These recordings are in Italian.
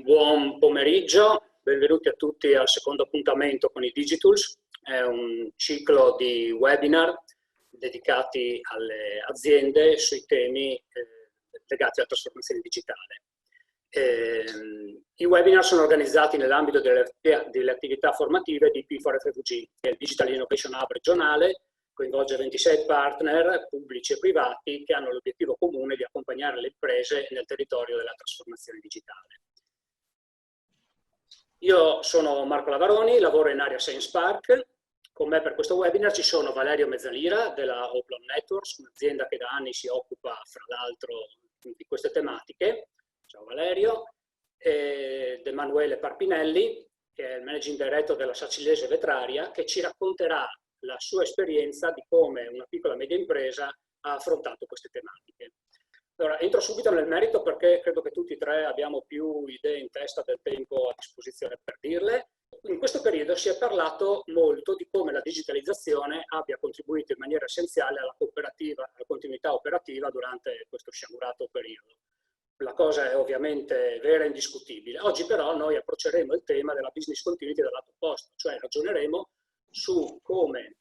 Buon pomeriggio, benvenuti a tutti al secondo appuntamento con i Digitools. È un ciclo di webinar dedicati alle aziende sui temi legati alla trasformazione digitale. I webinar sono organizzati nell'ambito delle attività formative di P4FVG, che è il Digital Innovation Hub regionale, coinvolge 26 partner pubblici e privati che hanno l'obiettivo comune di accompagnare le imprese nel territorio della trasformazione digitale. Io sono Marco Lavaroni, lavoro in area Science Park. Con me per questo webinar ci sono Valerio Mezzalira della Oplon Networks, un'azienda che da anni si occupa, fra l'altro, di queste tematiche. Ciao Valerio. Ed Emanuele Parpinelli, che è il Managing Director della Sacilese Vetraria, che ci racconterà la sua esperienza di come una piccola e media impresa ha affrontato queste tematiche. Allora, entro subito nel merito perché credo che tutti e tre abbiamo più idee in testa del tempo a disposizione per dirle. In questo periodo si è parlato molto di come la digitalizzazione abbia contribuito in maniera essenziale alla continuità operativa durante questo sciagurato periodo. La cosa è ovviamente vera e indiscutibile. Oggi però noi approcceremo il tema della business continuity dal lato opposto, cioè ragioneremo su come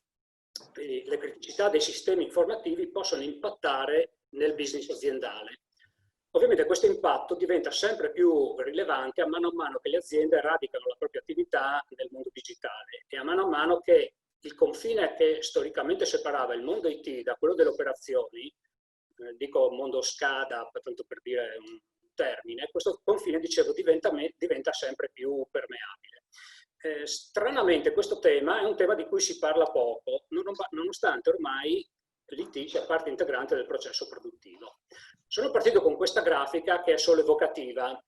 le criticità dei sistemi informativi possono impattare nel business aziendale. Ovviamente questo impatto diventa sempre più rilevante a mano che le aziende radicano la propria attività nel mondo digitale e a mano che il confine che storicamente separava il mondo IT da quello delle operazioni, dico mondo SCADA, tanto per dire un termine, questo confine, dicevo, diventa sempre più permeabile. Stranamente questo tema è un tema di cui si parla poco, nonostante ormai l'IT sia parte integrante del processo produttivo. Sono partito con questa grafica che è solo evocativa,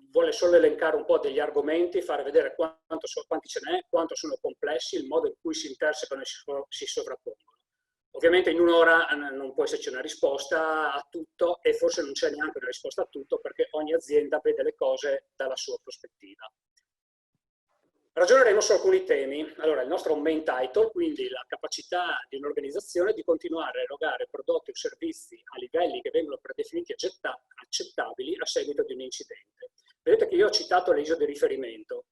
vuole solo elencare un po' degli argomenti, fare vedere quanti ce n'è, quanto sono complessi, il modo in cui si intersecano e si sovrappongono. Ovviamente in un'ora non può esserci una risposta a tutto e forse non c'è neanche una risposta a tutto perché ogni azienda vede le cose dalla sua prospettiva. Ragioneremo su alcuni temi. Allora, il nostro main title, quindi la capacità di un'organizzazione di continuare a erogare prodotti o servizi a livelli che vengono predefiniti accettabili a seguito di un incidente. Vedete che io ho citato l'ISO di riferimento.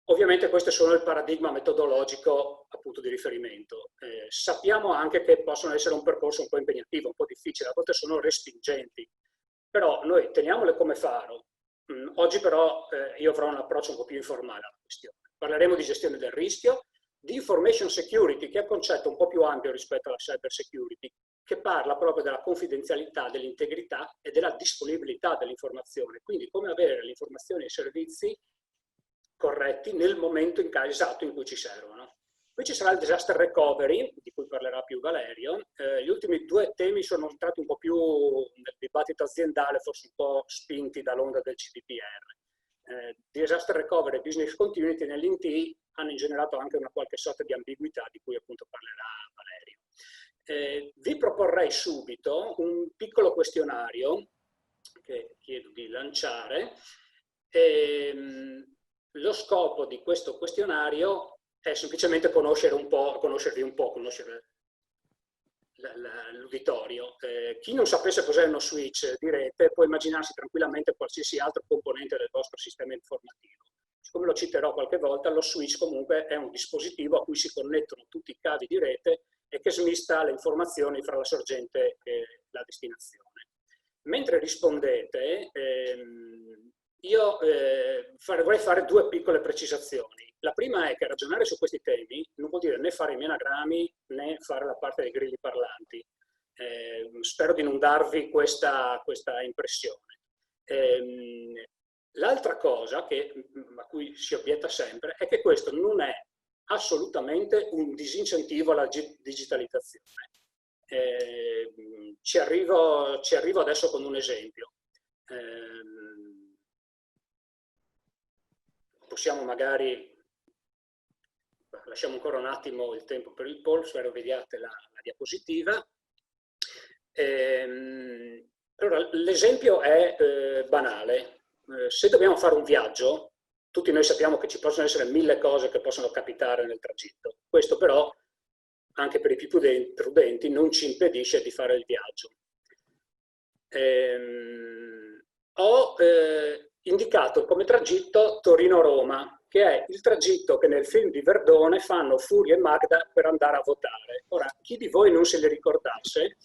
Ovviamente questo è solo il paradigma metodologico appunto di riferimento. Sappiamo anche che possono essere un percorso un po' impegnativo, un po' difficile, a volte sono respingenti, però noi teniamole come faro. Oggi però io avrò un approccio un po' più informale alla questione. Parleremo di gestione del rischio, di information security, che è un concetto un po' più ampio rispetto alla cyber security, che parla proprio della confidenzialità, dell'integrità e della disponibilità dell'informazione, quindi come avere le informazioni e i servizi corretti nel momento esatto in cui ci servono. Poi ci sarà il disaster recovery, di cui parlerà più Valerio. Gli ultimi due temi sono entrati un po' più nel dibattito aziendale, forse un po' spinti dall'onda del GDPR. Disaster recovery e business continuity nell'IT hanno ingenerato anche una qualche sorta di ambiguità di cui appunto parlerà Valerio. Vi proporrei subito un piccolo questionario che chiedo di lanciare. Lo scopo di questo questionario è semplicemente conoscere l'uditorio. Chi non sapesse cos'è uno switch di rete può immaginarsi tranquillamente qualsiasi altro componente del vostro sistema informativo. Siccome lo citerò qualche volta, lo switch comunque è un dispositivo a cui si connettono tutti i cavi di rete e che smista le informazioni fra la sorgente e la destinazione. Mentre rispondete, io vorrei fare due piccole precisazioni. La prima è che ragionare su questi temi non vuol dire né fare i menagrammi né fare la parte dei grilli parlanti. Spero di non darvi questa impressione. L'altra cosa a cui si obietta sempre è che questo non è assolutamente un disincentivo alla digitalizzazione. Ci arrivo adesso con un esempio. Possiamo magari, lasciamo ancora un attimo il tempo per il polso, spero vediate la diapositiva. Allora, l'esempio è banale. Se dobbiamo fare un viaggio, tutti noi sappiamo che ci possono essere 1000 cose che possono capitare nel tragitto. Questo però, anche per i più prudenti, non ci impedisce di fare il viaggio. Ho indicato come tragitto Torino-Roma, che è il tragitto che nel film di Verdone fanno Furio e Magda per andare a votare. Ora, chi di voi non se li ricordasse,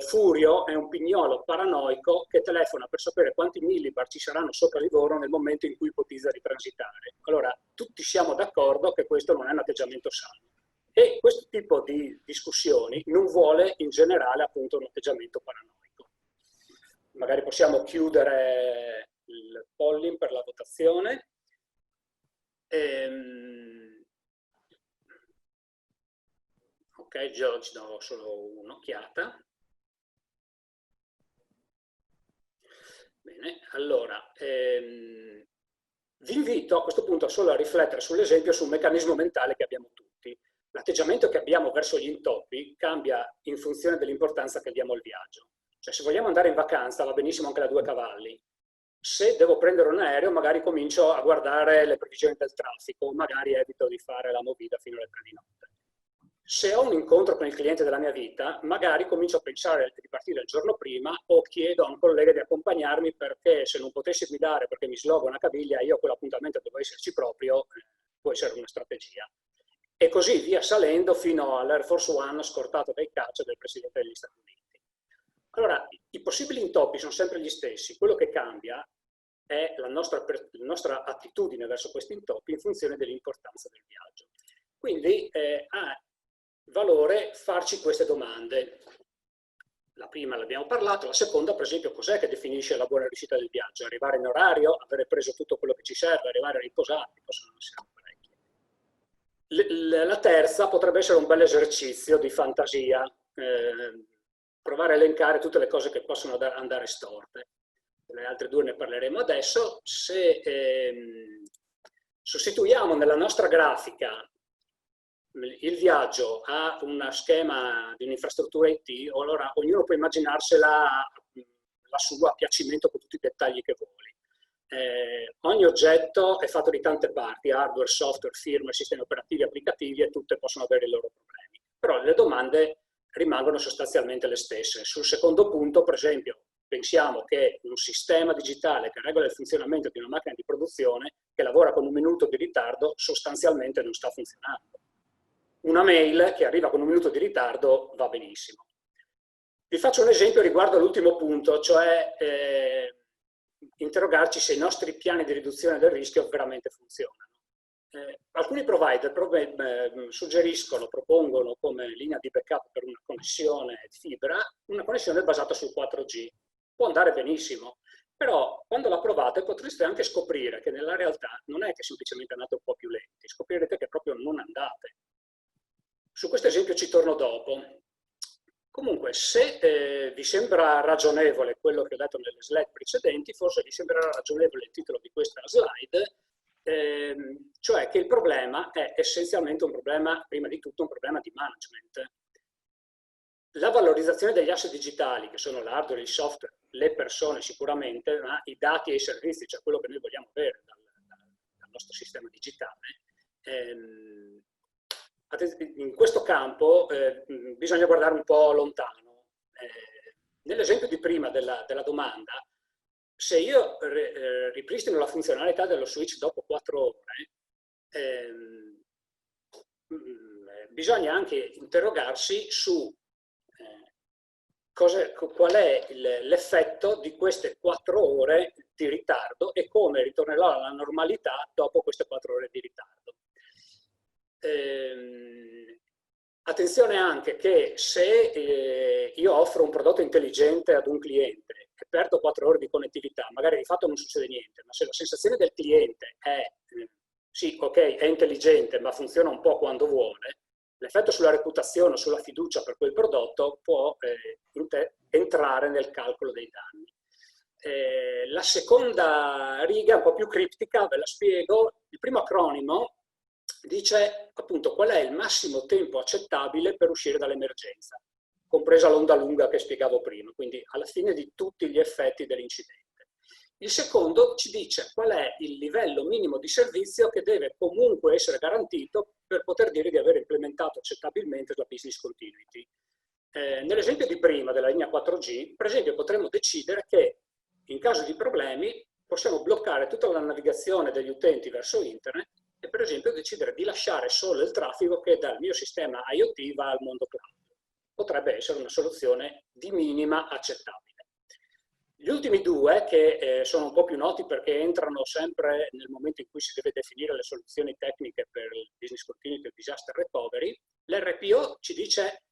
Furio è un pignolo paranoico che telefona per sapere quanti millibar ci saranno sopra di loro nel momento in cui ipotizza di transitare. Allora, tutti siamo d'accordo che questo non è un atteggiamento sano. E questo tipo di discussioni non vuole in generale appunto un atteggiamento paranoico. Magari possiamo chiudere il polling per la votazione. Ok, George, do solo un'occhiata. Bene, allora, vi invito a questo punto solo a riflettere sull'esempio, sul meccanismo mentale che abbiamo tutti. L'atteggiamento che abbiamo verso gli intoppi cambia in funzione dell'importanza che diamo al viaggio. Cioè, se vogliamo andare in vacanza va benissimo anche la 2 cavalli. Se devo prendere un aereo, magari comincio a guardare le previsioni del traffico, magari evito di fare la movida fino alle 3 di notte. Se ho un incontro con il cliente della mia vita, magari comincio a pensare di partire il giorno prima o chiedo a un collega di accompagnarmi perché se non potessi guidare perché mi slogo una caviglia, io quell'appuntamento devo esserci proprio, può essere una strategia. E così via salendo fino all'Air Force One scortato dai caccia del Presidente degli Stati Uniti. Allora, i possibili intoppi sono sempre gli stessi, quello che cambia è la nostra attitudine verso questi intoppi in funzione dell'importanza del viaggio. Quindi ha valore farci queste domande. La prima l'abbiamo parlato, la seconda per esempio cos'è che definisce la buona riuscita del viaggio? Arrivare in orario, avere preso tutto quello che ci serve, arrivare riposati, possono essere parecchie. La terza potrebbe essere un bel esercizio di fantasia, provare a elencare tutte le cose che possono andare storte. Le altre due ne parleremo adesso. Se sostituiamo nella nostra grafica il viaggio a un schema di un'infrastruttura IT, allora ognuno può immaginarsela la sua a piacimento con tutti i dettagli che vuole. Ogni oggetto è fatto di tante parti, hardware, software, firmware, sistemi operativi, applicativi, e tutte possono avere i loro problemi. Però le domande rimangono sostanzialmente le stesse. Sul secondo punto, per esempio, pensiamo che un sistema digitale che regola il funzionamento di una macchina di produzione che lavora con un minuto di ritardo sostanzialmente non sta funzionando. Una mail che arriva con un minuto di ritardo va benissimo. Vi faccio un esempio riguardo all'ultimo punto, cioè interrogarci se i nostri piani di riduzione del rischio veramente funzionano. Alcuni provider suggeriscono, propongono come linea di backup per una connessione fibra, una connessione basata sul 4G. Può andare benissimo, però quando la provate potreste anche scoprire che nella realtà non è che semplicemente andate un po' più lenti, scoprirete che proprio non andate. Su questo esempio ci torno dopo. Comunque, se vi sembra ragionevole quello che ho detto nelle slide precedenti, forse vi sembrerà ragionevole il titolo di questa slide, cioè che il problema è essenzialmente un problema, prima di tutto, un problema di management. La valorizzazione degli asset digitali, che sono l'hardware, il software, le persone sicuramente, ma i dati e i servizi, cioè quello che noi vogliamo avere dal nostro sistema digitale, in questo campo bisogna guardare un po' lontano. Nell'esempio di prima della domanda, se io ripristino la funzionalità dello switch dopo 4 ore, bisogna anche interrogarsi su qual è l'effetto di queste 4 ore di ritardo e come ritornerò alla normalità dopo queste 4 ore di ritardo. Attenzione anche che se io offro un prodotto intelligente ad un cliente e perdo 4 ore di connettività, magari di fatto non succede niente, ma se la sensazione del cliente è sì, ok, è intelligente, ma funziona un po' quando vuole, l'effetto sulla reputazione o sulla fiducia per quel prodotto può entrare nel calcolo dei danni. La seconda riga è un po' più criptica, ve la spiego. Il primo acronimo dice appunto qual è il massimo tempo accettabile per uscire dall'emergenza, compresa l'onda lunga che spiegavo prima, quindi alla fine di tutti gli effetti dell'incidente. Il secondo ci dice qual è il livello minimo di servizio che deve comunque essere garantito per poter dire di aver implementato accettabilmente la business continuity. Nell'esempio di prima della linea 4G, per esempio, potremmo decidere che in caso di problemi possiamo bloccare tutta la navigazione degli utenti verso internet e per esempio decidere di lasciare solo il traffico che dal mio sistema IoT va al mondo cloud. Potrebbe essere una soluzione di minima accettabile. Gli ultimi due, che sono un po' più noti perché entrano sempre nel momento in cui si deve definire le soluzioni tecniche per il business continuity e disaster recovery, l'RPO ci dice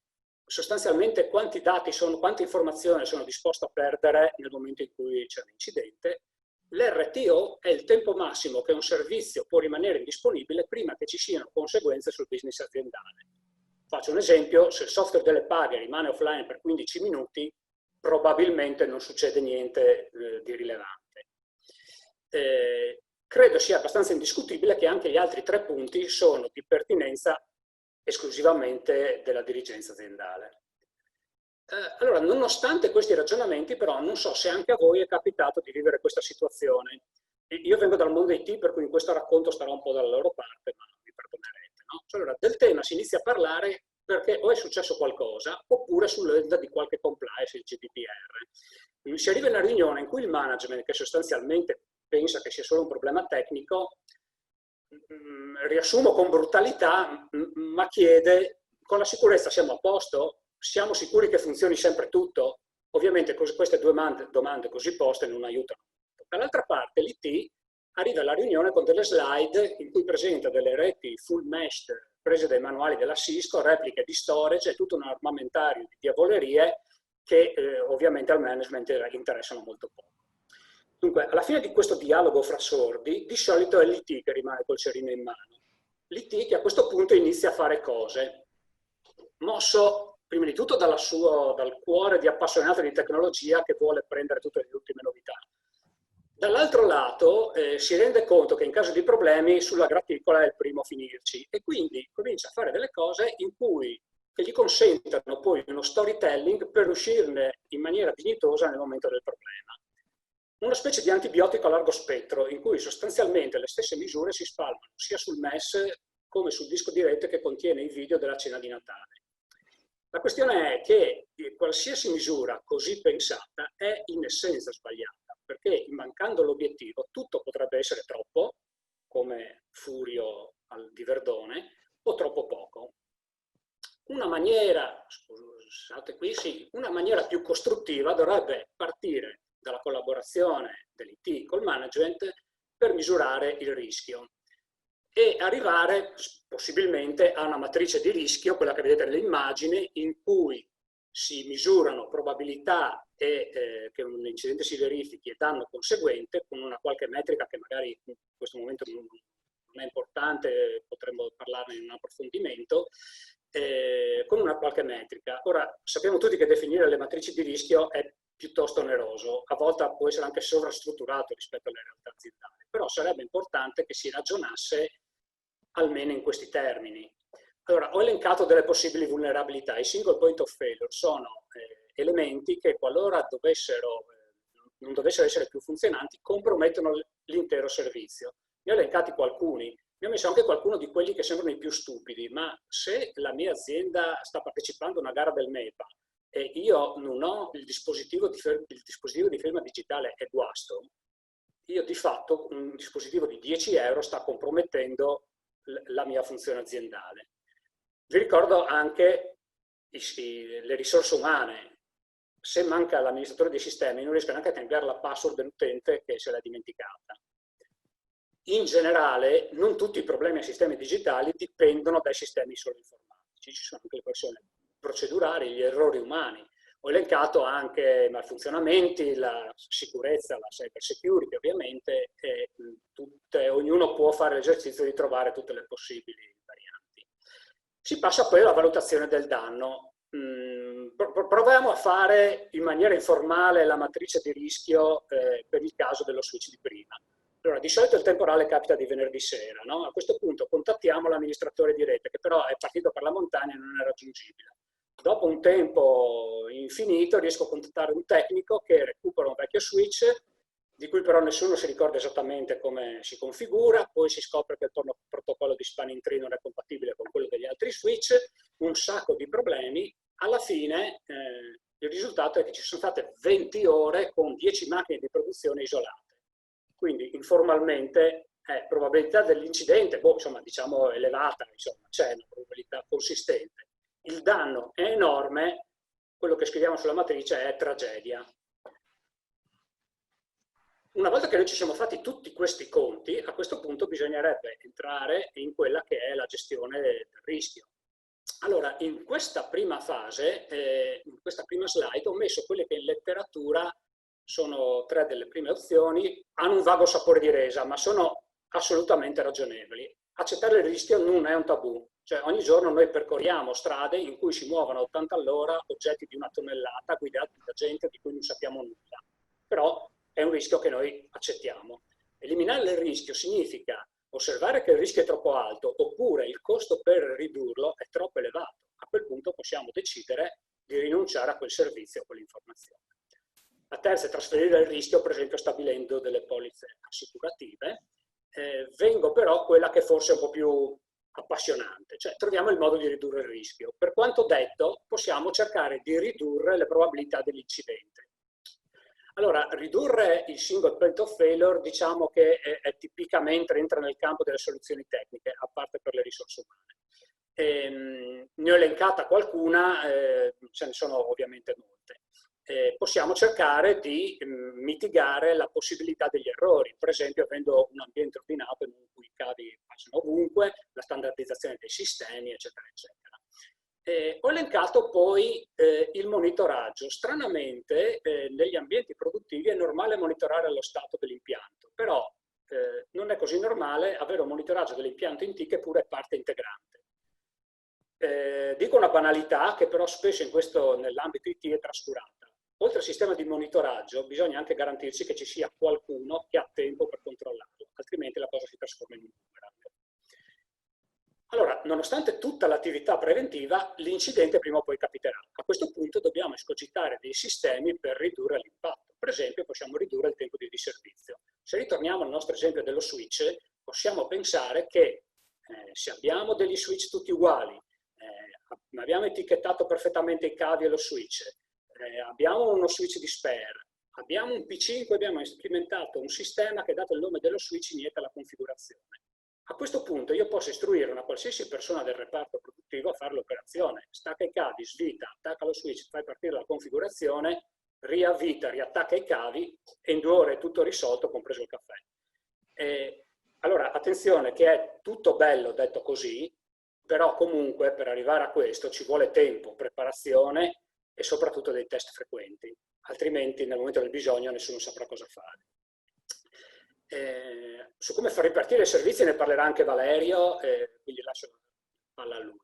sostanzialmente quanti dati sono, quante informazioni sono disposto a perdere nel momento in cui c'è un incidente. L'RTO è il tempo massimo che un servizio può rimanere indisponibile prima che ci siano conseguenze sul business aziendale. Faccio un esempio: se il software delle paghe rimane offline per 15 minuti, probabilmente non succede niente di rilevante. Credo sia abbastanza indiscutibile che anche gli altri 3 punti sono di pertinenza esclusivamente della dirigenza aziendale. Allora, nonostante questi ragionamenti, però, non so se anche a voi è capitato di vivere questa situazione. Io vengo dal mondo IT, per cui in questo racconto starò un po' dalla loro parte, ma mi perdonerete, no? Cioè, allora, del tema si inizia a parlare perché o è successo qualcosa, oppure sull'onda di qualche compliance, il GDPR. Si arriva in una riunione in cui il management, che sostanzialmente pensa che sia solo un problema tecnico, riassumo con brutalità, ma chiede: con la sicurezza siamo a posto? Siamo sicuri che funzioni sempre tutto? Ovviamente queste due domande così poste non aiutano. Dall'altra parte l'IT arriva alla riunione con delle slide in cui presenta delle reti full meshed prese dai manuali della Cisco, repliche di storage e tutto un armamentario di diavolerie che ovviamente al management interessano molto poco. Dunque, alla fine di questo dialogo fra sordi, di solito è l'IT che rimane col cerino in mano. L'IT che a questo punto inizia a fare cose, mosso prima di tutto dal cuore di appassionato di tecnologia che vuole prendere tutte le ultime novità. Dall'altro lato si rende conto che in caso di problemi sulla graticola è il primo a finirci e quindi comincia a fare delle cose che gli consentano poi uno storytelling per uscirne in maniera dignitosa nel momento del problema. Una specie di antibiotico a largo spettro in cui sostanzialmente le stesse misure si spalmano sia sul MES come sul disco di rete che contiene i video della cena di Natale. La questione è che qualsiasi misura così pensata è in essenza sbagliata, perché mancando l'obiettivo tutto potrebbe essere troppo, come Furio di Verdone, o troppo poco. Una maniera, scusate qui, sì, una maniera più costruttiva dovrebbe partire dalla collaborazione dell'IT col management per misurare il rischio e arrivare possibilmente a una matrice di rischio, quella che vedete nell'immagine, in cui si misurano probabilità e che un incidente si verifichi e danno conseguente, con una qualche metrica che magari in questo momento non è importante, potremmo parlarne in un approfondimento, con una qualche metrica. Ora, sappiamo tutti che definire le matrici di rischio è piuttosto oneroso, a volte può essere anche sovrastrutturato rispetto alle realtà aziendali, però sarebbe importante che si ragionasse almeno in questi termini. Allora, ho elencato delle possibili vulnerabilità. I single point of failure sono elementi che, qualora non dovessero essere più funzionanti, compromettono l'intero servizio. Ne ho elencati alcuni, ne ho messo anche qualcuno di quelli che sembrano i più stupidi, ma se la mia azienda sta partecipando a una gara del MEPA e io non ho il dispositivo di firma digitale è guasto, io di fatto un dispositivo di 10 euro sta compromettendo la mia funzione aziendale. Vi ricordo anche le risorse umane. Se manca l'amministratore dei sistemi non riesco neanche a cambiare la password dell'utente che se l'ha dimenticata. In generale non tutti i problemi ai sistemi digitali dipendono dai sistemi solo informatici, ci sono anche le questioni procedurali, gli errori umani. Ho elencato anche i malfunzionamenti, la sicurezza, la cyber security ovviamente, e ognuno può fare l'esercizio di trovare tutte le possibili varianti. Si passa poi alla valutazione del danno. Proviamo a fare in maniera informale la matrice di rischio per il caso dello switch di prima. Allora, di solito il temporale capita di venerdì sera, no? A questo punto contattiamo l'amministratore di rete, che però è partito per la montagna e non è raggiungibile. Dopo un tempo infinito riesco a contattare un tecnico che recupera un vecchio switch, di cui però nessuno si ricorda esattamente come si configura, poi si scopre che il protocollo di spanning tree non è compatibile con quello degli altri switch, un sacco di problemi. Alla fine il risultato è che ci sono state 20 ore con 10 macchine di produzione isolate. quindi informalmente probabilità dell'incidente, boh, insomma, diciamo elevata, insomma, c'è una probabilità consistente. Il danno è enorme, quello che scriviamo sulla matrice è tragedia. Una volta che noi ci siamo fatti tutti questi conti, a questo punto bisognerebbe entrare in quella che è la gestione del rischio. Allora, in questa prima fase, in questa prima slide, ho messo quelle che in letteratura sono 3 delle prime opzioni, hanno un vago sapore di resa, ma sono assolutamente ragionevoli. Accettare il rischio non è un tabù, cioè ogni giorno noi percorriamo strade in cui si muovono a 80 all'ora oggetti di 1 tonnellata guidati da gente di cui non sappiamo nulla, però è un rischio che noi accettiamo. Eliminare il rischio significa osservare che il rischio è troppo alto oppure il costo per ridurlo è troppo elevato. A quel punto possiamo decidere di rinunciare a quel servizio, a quell'informazione. La terza è trasferire il rischio, per esempio stabilendo delle polizze assicurative. Vengo però a quella che forse è un po' più appassionante, cioè troviamo il modo di ridurre il rischio. Per quanto detto, possiamo cercare di ridurre le probabilità dell'incidente. Allora, ridurre il single point of failure diciamo che è tipicamente entra nel campo delle soluzioni tecniche, a parte per le risorse umane. Ne ho elencata qualcuna, ce ne sono ovviamente molte. Possiamo cercare di mitigare la possibilità degli errori, per esempio avendo un ambiente ordinato in cui i cavi passano ovunque, la standardizzazione dei sistemi, eccetera, eccetera. Ho elencato poi il monitoraggio. Stranamente negli ambienti produttivi è normale monitorare lo stato dell'impianto, però non è così normale avere un monitoraggio dell'impianto in T che pure è parte integrante. Dico una banalità che però spesso nell'ambito IT è trascurata. Oltre al sistema di monitoraggio bisogna anche garantirci che ci sia qualcuno che ha tempo per controllarlo, altrimenti la cosa si trasforma in un boomerang. Allora, nonostante tutta l'attività preventiva, l'incidente prima o poi capiterà. A questo punto dobbiamo escogitare dei sistemi per ridurre l'impatto. Per esempio, possiamo ridurre il tempo di disservizio. Se ritorniamo al nostro esempio dello switch, possiamo pensare che se abbiamo degli switch tutti uguali, abbiamo etichettato perfettamente i cavi e lo switch, abbiamo uno switch di spare, abbiamo un PC in cui abbiamo implementato un sistema che, dato il nome dello switch, inietta la configurazione. A questo punto io posso istruire una qualsiasi persona del reparto produttivo a fare l'operazione, stacca i cavi, svita, attacca lo switch, fai partire la configurazione, riavvita, riattacca i cavi e in 2 ore è tutto risolto, compreso il caffè. Allora, attenzione che è tutto bello detto così, però comunque per arrivare a questo ci vuole tempo, preparazione e soprattutto dei test frequenti, altrimenti nel momento del bisogno nessuno saprà cosa fare. Su come far ripartire i servizi ne parlerà anche Valerio, quindi lascio la palla a lui.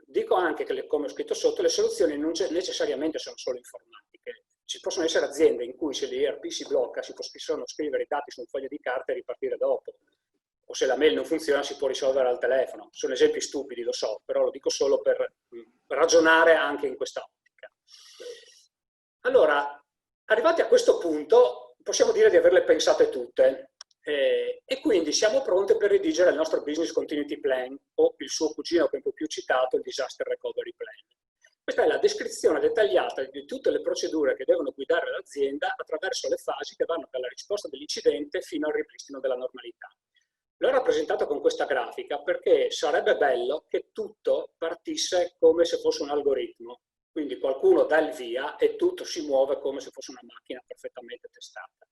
Dico anche che, come ho scritto sotto, le soluzioni non necessariamente sono solo informatiche. Ci possono essere aziende in cui se l'ERP si blocca si possono scrivere i dati su un foglio di carta e ripartire dopo. O se la mail non funziona si può risolvere al telefono. Sono esempi stupidi, lo so, però lo dico solo per ragionare anche in questa ottica. Allora, arrivati a questo punto, possiamo dire di averle pensate tutte e quindi siamo pronti per redigere il nostro Business Continuity Plan o il suo cugino un po' più citato, il Disaster Recovery Plan. Questa è la descrizione dettagliata di tutte le procedure che devono guidare l'azienda attraverso le fasi che vanno dalla risposta dell'incidente fino al ripristino della normalità. L'ho rappresentato con questa grafica perché sarebbe bello che tutto partisse come se fosse un algoritmo. Quindi qualcuno dà il via e tutto si muove come se fosse una macchina perfettamente testata.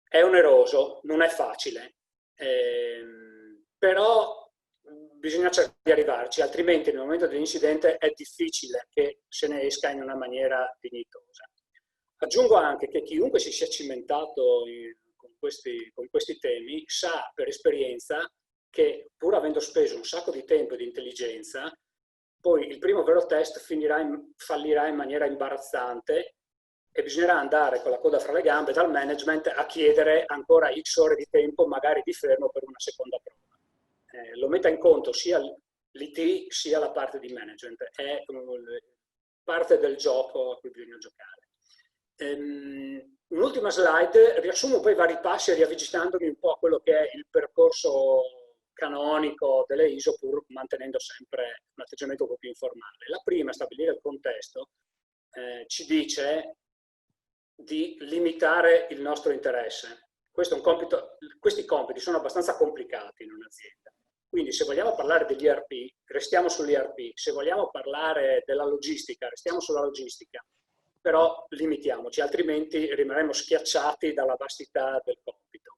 È oneroso, non è facile, però bisogna cercare di arrivarci, altrimenti nel momento dell'incidente è difficile che se ne esca in una maniera dignitosa. Aggiungo anche che chiunque si sia cimentato con questi temi sa per esperienza che pur avendo speso un sacco di tempo e di intelligenza, poi il primo vero test fallirà in maniera imbarazzante e bisognerà andare con la coda fra le gambe dal management a chiedere ancora X ore di tempo, magari di fermo, per una seconda prova. Lo metta in conto sia l'IT sia la parte di management, è parte del gioco a cui bisogna giocare. Un'ultima slide, riassumo poi i vari passi riavvicinandomi un po' a quello che è il percorso canonico delle ISO, pur mantenendo sempre un atteggiamento un po' più informale. La prima, stabilire il contesto, ci dice di limitare il nostro interesse. questi compiti sono abbastanza complicati in un'azienda. Quindi se vogliamo parlare degli ERP, restiamo sull'ERP, se vogliamo parlare della logistica, restiamo sulla logistica, però limitiamoci, altrimenti rimarremo schiacciati dalla vastità del compito.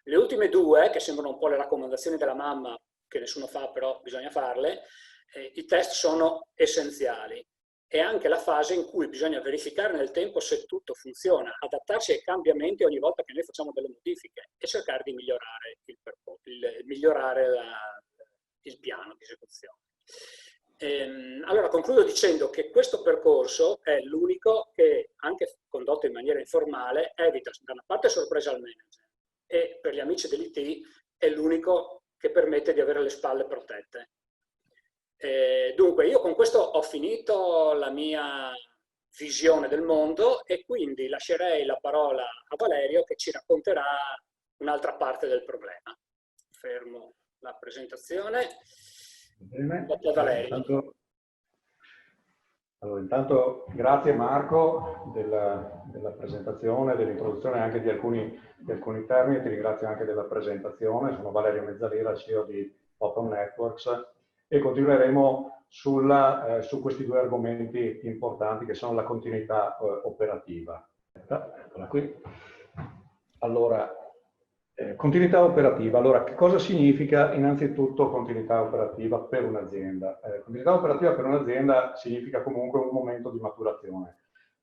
Le ultime due, che sembrano un po' le raccomandazioni della mamma, che nessuno fa, però bisogna farle, i test sono essenziali. È anche la fase in cui bisogna verificare nel tempo se tutto funziona, adattarsi ai cambiamenti ogni volta che noi facciamo delle modifiche e cercare di migliorare il piano di esecuzione. Allora concludo dicendo che questo percorso è l'unico che, anche condotto in maniera informale, evita da una parte sorpresa al manager e per gli amici dell'IT è l'unico che permette di avere le spalle protette. Dunque io con questo ho finito la mia visione del mondo e quindi lascerei la parola a Valerio che ci racconterà un'altra parte del problema. Fermo la presentazione. Bene. Dopo Valerio. Intanto grazie Marco della presentazione, dell'introduzione anche di alcuni termini. Ti ringrazio anche della presentazione. Sono Valerio Mezzalira, CEO di Open Networks, e continueremo su questi due argomenti importanti che sono la continuità operativa. Eccola qui. Allora, continuità operativa. Allora, che cosa significa innanzitutto continuità operativa per un'azienda? Continuità operativa per un'azienda significa comunque un momento di maturazione.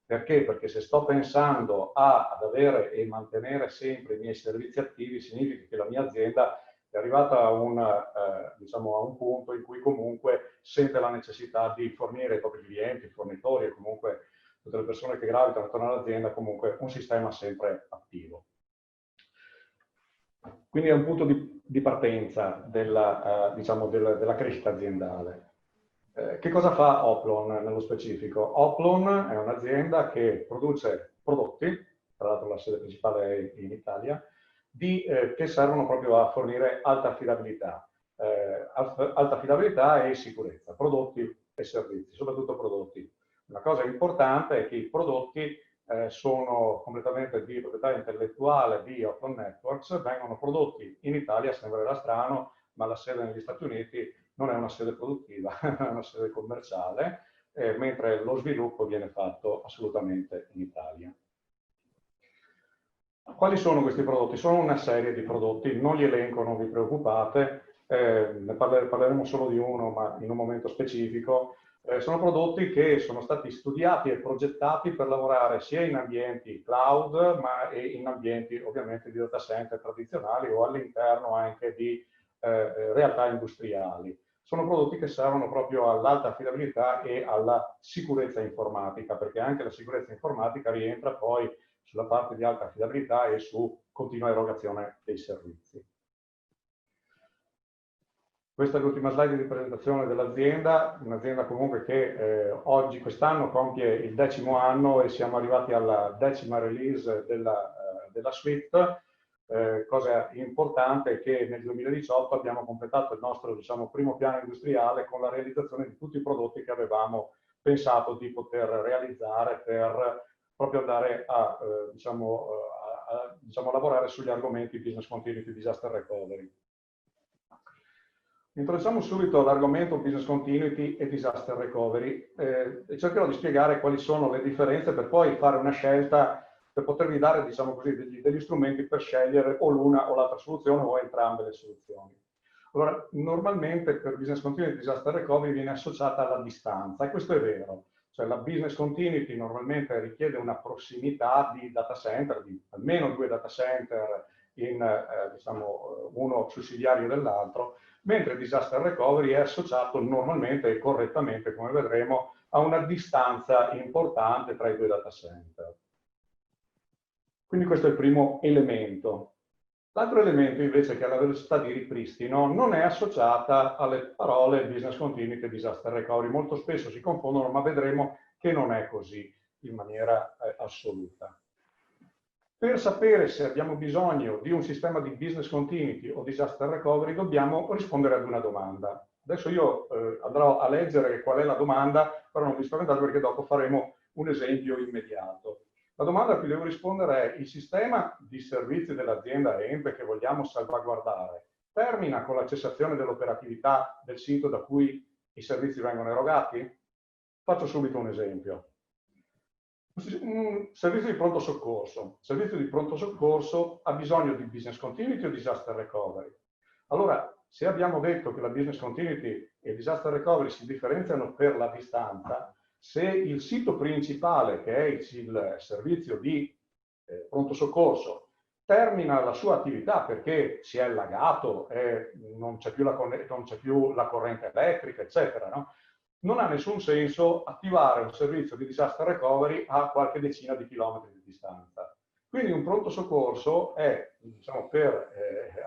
Perché? Perché se sto pensando ad avere e mantenere sempre i miei servizi attivi, significa che la mia azienda è arrivata a un punto in cui comunque sente la necessità di fornire ai propri clienti, fornitori e comunque tutte le persone che gravitano attorno all'azienda comunque un sistema sempre attivo. Quindi è un punto di partenza della crescita aziendale. Che cosa fa Hoplon nello specifico? Hoplon è un'azienda che produce prodotti, tra l'altro la sede principale è in Italia, che servono proprio a fornire alta affidabilità e sicurezza, prodotti e servizi, soprattutto prodotti. Una cosa importante è che i prodotti sono completamente di proprietà intellettuale di Open Networks, vengono prodotti in Italia, sembrerà strano, ma la sede negli Stati Uniti non è una sede produttiva, è una sede commerciale, mentre lo sviluppo viene fatto assolutamente in Italia. Quali sono questi prodotti? Sono una serie di prodotti, non li elenco, non vi preoccupate, ne parleremo solo di uno, ma in un momento specifico. Sono prodotti che sono stati studiati e progettati per lavorare sia in ambienti cloud, ma in ambienti ovviamente di data center tradizionali o all'interno anche di realtà industriali. Sono prodotti che servono proprio all'alta affidabilità e alla sicurezza informatica, perché anche la sicurezza informatica rientra poi sulla parte di alta affidabilità e su continua erogazione dei servizi. Questa è l'ultima slide di presentazione dell'azienda, un'azienda comunque che quest'anno compie il 10° anno e siamo arrivati alla 10ª release della suite. Cosa importante è che nel 2018 abbiamo completato il nostro primo piano industriale con la realizzazione di tutti i prodotti che avevamo pensato di poter realizzare per proprio andare a lavorare sugli argomenti business continuity, disaster recovery. Introduciamo subito l'argomento business continuity e disaster recovery e cercherò di spiegare quali sono le differenze per poi fare una scelta, per potervi dare degli strumenti per scegliere o l'una o l'altra soluzione o entrambe le soluzioni. Allora, normalmente per business continuity e disaster recovery viene associata alla distanza, e questo è vero. Cioè la business continuity normalmente richiede una prossimità di data center, di almeno 2 data center, uno sussidiario dell'altro, mentre il disaster recovery è associato normalmente e correttamente, come vedremo, a una distanza importante tra i 2 data center. Quindi questo è il primo elemento. L'altro elemento invece, che è la velocità di ripristino, non è associata alle parole business continuity e disaster recovery. Molto spesso si confondono, ma vedremo che non è così in maniera assoluta. Per sapere se abbiamo bisogno di un sistema di business continuity o disaster recovery, dobbiamo rispondere ad una domanda. Adesso io andrò a leggere qual è la domanda, però non vi spaventate perché dopo faremo un esempio immediato. La domanda a cui devo rispondere è: il sistema di servizi dell'azienda ente che vogliamo salvaguardare termina con la cessazione dell'operatività del sito da cui i servizi vengono erogati? Faccio subito un esempio. Un servizio di pronto soccorso. Il servizio di pronto soccorso ha bisogno di business continuity o disaster recovery. Allora, se abbiamo detto che la business continuity e il disaster recovery si differenziano per la distanza, se il sito principale, che è il servizio di pronto soccorso, termina la sua attività perché si è allagato, non c'è più la corrente elettrica, eccetera, no? Non ha nessun senso attivare un servizio di disaster recovery a qualche decina di chilometri di distanza. Quindi un pronto soccorso è, diciamo, per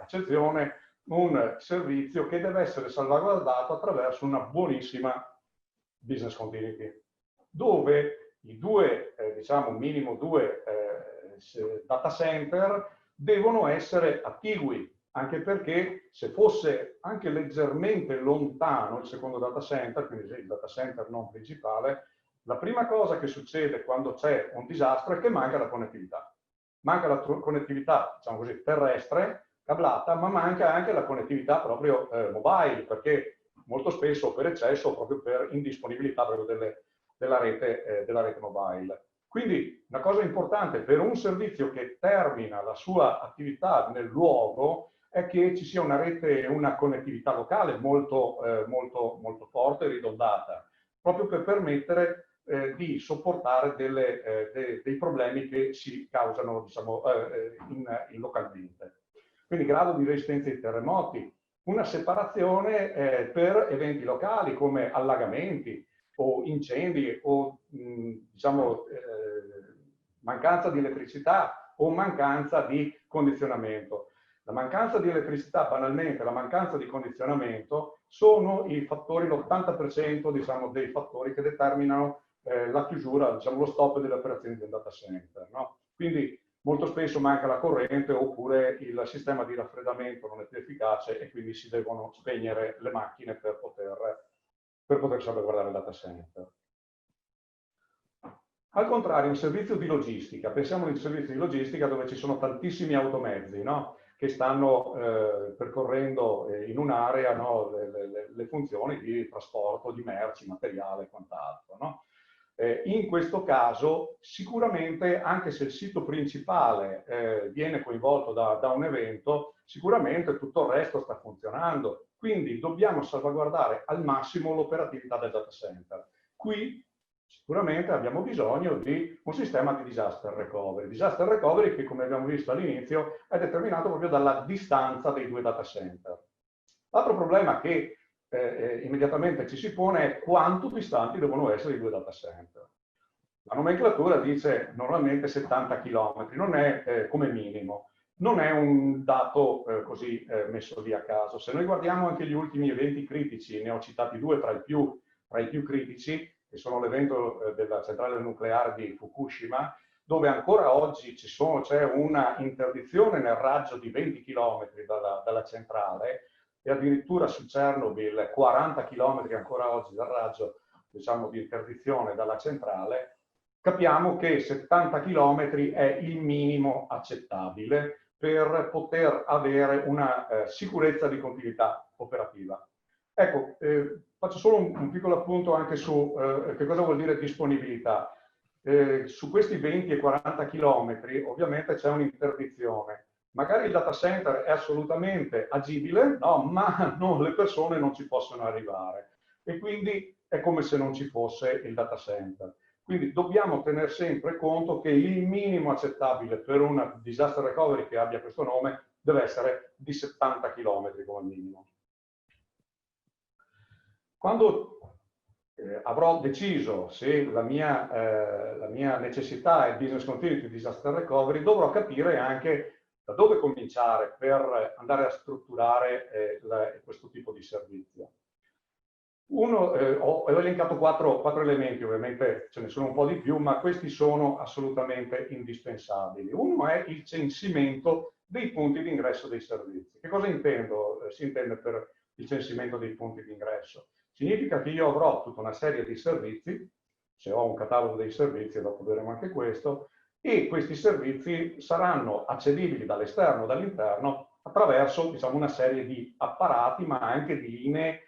accezione, un servizio che deve essere salvaguardato attraverso una buonissima business continuity, dove i due, diciamo, minimo due data center devono essere attigui, anche perché se fosse anche leggermente lontano il secondo data center, quindi il data center non principale, la prima cosa che succede quando c'è un disastro è che manca la connettività. Manca la connettività, diciamo così, terrestre, cablata, ma manca anche la connettività proprio mobile, perché molto spesso per eccesso, proprio per indisponibilità proprio della rete mobile. Quindi una cosa importante per un servizio che termina la sua attività nel luogo è che ci sia una rete e una connettività locale molto forte e ridondata, proprio per permettere di sopportare dei problemi che si causano, diciamo, localmente. Quindi grado di resistenza ai terremoti, una separazione per eventi locali come allagamenti o incendi o diciamo, mancanza di elettricità o mancanza di condizionamento. La mancanza di elettricità, banalmente, la mancanza di condizionamento sono i fattori, l'80% diciamo, dei fattori che determinano la chiusura, diciamo, lo stop delle operazioni del data center. No? Quindi molto spesso manca la corrente oppure il sistema di raffreddamento non è più efficace e quindi si devono spegnere le macchine per poter salvaguardare il data center. Al contrario, un servizio di logistica, pensiamo a un servizio di logistica dove ci sono tantissimi automezzi, no? Che stanno percorrendo in un'area, no? le funzioni di trasporto di merci, materiale e quant'altro. No? In questo caso, sicuramente, anche se il sito principale viene coinvolto da un evento, sicuramente tutto il resto sta funzionando. Quindi dobbiamo salvaguardare al massimo l'operatività del data center. Qui sicuramente abbiamo bisogno di un sistema di disaster recovery. Disaster recovery che, come abbiamo visto all'inizio, è determinato proprio dalla distanza dei due data center. L'altro problema che immediatamente ci si pone è quanto distanti devono essere i due data center. La nomenclatura dice normalmente 70 km, non è come minimo. Non è un dato così messo lì a caso. Se noi guardiamo anche gli ultimi eventi critici, ne ho citati due tra i più critici, che sono l'evento della centrale nucleare di Fukushima, dove ancora oggi c'è una interdizione nel raggio di 20 km dalla centrale e addirittura su Chernobyl 40 km ancora oggi dal raggio, diciamo, di interdizione dalla centrale. Capiamo che 70 km è il minimo accettabile per poter avere una sicurezza di continuità operativa. Ecco, faccio solo un piccolo appunto anche su che cosa vuol dire disponibilità. Su questi 20 e 40 km ovviamente c'è un'interdizione. Magari il data center è assolutamente agibile, no, ma le persone non ci possono arrivare. E quindi è come se non ci fosse il data center. Quindi dobbiamo tener sempre conto che il minimo accettabile per una disaster recovery che abbia questo nome deve essere di 70 km come minimo. Quando avrò deciso se la mia necessità è business continuity, disaster recovery, dovrò capire anche da dove cominciare per andare a strutturare questo tipo di servizio. Ho elencato quattro elementi, ovviamente ce ne sono un po' di più, ma questi sono assolutamente indispensabili. Uno è il censimento dei punti di ingresso dei servizi. Che cosa si intende per il censimento dei punti di ingresso? Significa che io avrò tutta una serie di servizi, se ho un catalogo dei servizi, dopo vedremo anche questo, e questi servizi saranno accedibili dall'esterno o dall'interno attraverso, diciamo, una serie di apparati, ma anche di linee